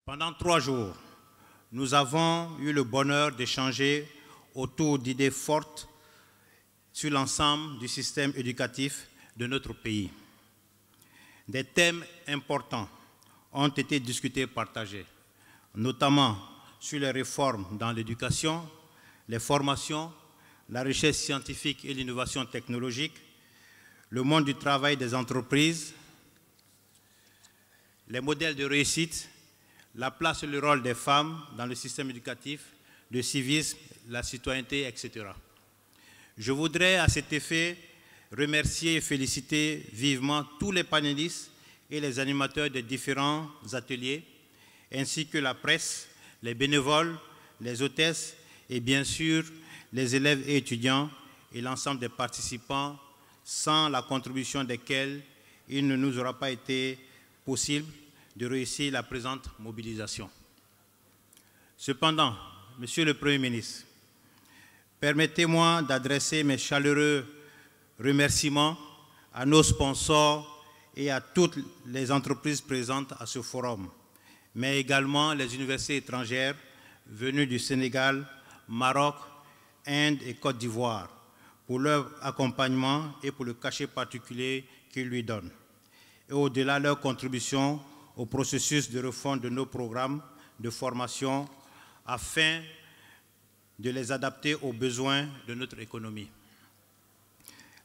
Pendant 3 jours, nous avons eu le bonheur d'échanger autour d'idées fortes sur l'ensemble du système éducatif de notre pays. Des thèmes importants ont été discutés et partagés, notamment sur les réformes dans l'éducation, les formations, la recherche scientifique et l'innovation technologique, le monde du travail des entreprises, les modèles de réussite, la place et le rôle des femmes dans le système éducatif, le civisme, la citoyenneté, etc. Je voudrais à cet effet remercier et féliciter vivement tous les panélistes et les animateurs des différents ateliers, ainsi que la presse, les bénévoles, les hôtesses et bien sûr les élèves et étudiants et l'ensemble des participants, sans la contribution desquels il ne nous aura pas été possible de réussir la présente mobilisation. Cependant, Monsieur le Premier ministre, permettez-moi d'adresser mes chaleureux remerciements à nos sponsors et à toutes les entreprises présentes à ce forum, mais également les universités étrangères venues du Sénégal, Maroc, Inde et Côte d'Ivoire pour leur accompagnement et pour le cachet particulier qu'ils lui donnent, et au-delà leur contribution au processus de refonte de nos programmes de formation afin de les adapter aux besoins de notre économie.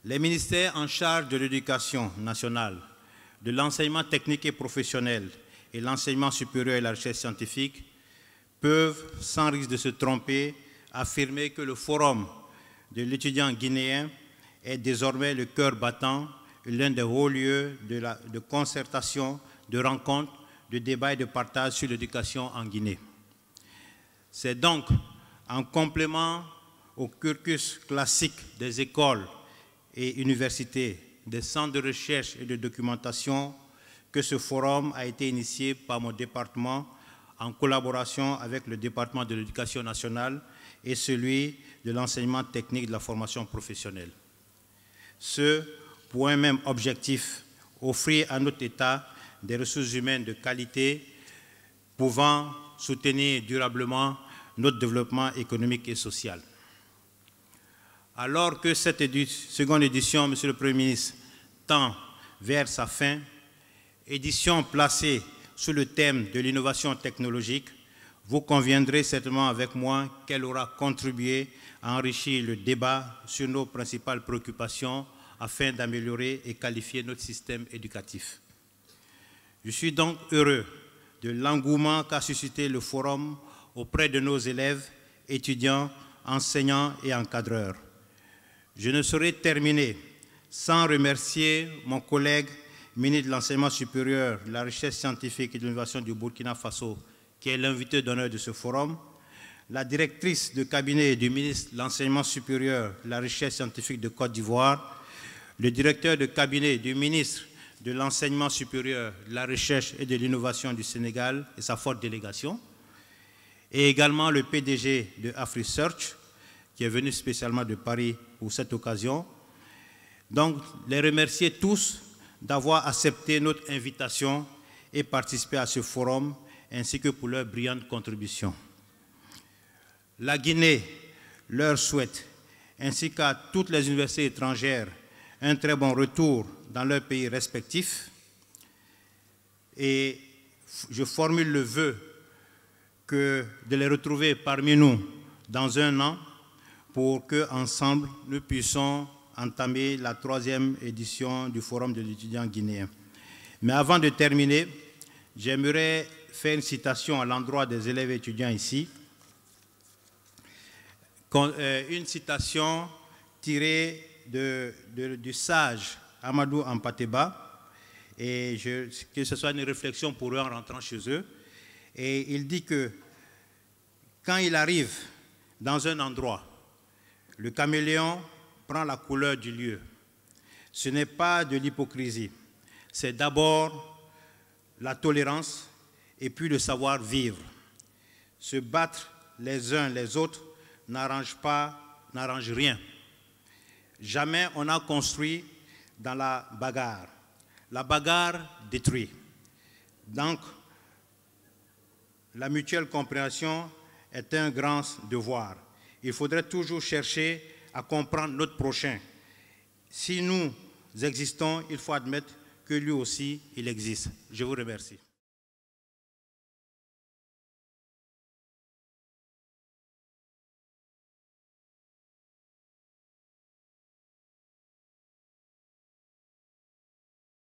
Les ministères en charge de l'éducation nationale, de l'enseignement technique et professionnel et l'enseignement supérieur et la recherche scientifique peuvent, sans risque de se tromper, affirmer que le forum de l'étudiant guinéen est désormais le cœur battant, l'un des hauts lieux de concertation, de rencontres, de débats et de partage sur l'éducation en Guinée. C'est donc en complément au cursus classique des écoles et universités, des centres de recherche et de documentation que ce forum a été initié par mon département en collaboration avec le département de l'éducation nationale et celui de l'enseignement technique de la formation professionnelle. Ce pour un même objectif, offrir à notre État des ressources humaines de qualité pouvant soutenir durablement notre développement économique et social. Alors que cette seconde édition, Monsieur le Premier ministre, tend vers sa fin, édition placée sous le thème de l'innovation technologique, vous conviendrez certainement avec moi qu'elle aura contribué à enrichir le débat sur nos principales préoccupations afin d'améliorer et qualifier notre système éducatif. Je suis donc heureux de l'engouement qu'a suscité le forum auprès de nos élèves, étudiants, enseignants et encadreurs. Je ne saurais terminer sans remercier mon collègue ministre de l'Enseignement supérieur, de la Recherche scientifique et de l'Innovation du Burkina Faso, qui est l'invité d'honneur de ce forum, la directrice de cabinet du ministre de l'Enseignement supérieur, de la Recherche scientifique de Côte d'Ivoire, le directeur de cabinet du ministre de l'Enseignement supérieur, de la Recherche et de l'Innovation du Sénégal et sa forte délégation, et également le PDG de AfriSearch, qui est venu spécialement de Paris pour cette occasion. Donc, les remercier tous d'avoir accepté notre invitation et participé à ce forum, ainsi que pour leur brillante contribution. La Guinée leur souhaite, ainsi qu'à toutes les universités étrangères, un très bon retour dans leurs pays respectifs. Et je formule le vœu de les retrouver parmi nous dans un an pour qu'ensemble nous puissions entamer la 3e édition du Forum de l'étudiant guinéen. Mais avant de terminer, j'aimerais faire une citation à l'endroit des élèves étudiants ici. Une citation tirée du sage Amadou Hampâté-Bâ, et que ce soit une réflexion pour eux en rentrant chez eux. Et il dit que quand il arrive dans un endroit, le caméléon prend la couleur du lieu. Ce n'est pas de l'hypocrisie, c'est d'abord la tolérance et puis le savoir-vivre. Se battre les uns les autres n'arrange rien. Jamais on a construit dans la bagarre. La bagarre détruit. Donc, la mutuelle compréhension est un grand devoir. Il faudrait toujours chercher à comprendre notre prochain. Si nous existons, il faut admettre que lui aussi, il existe. Je vous remercie.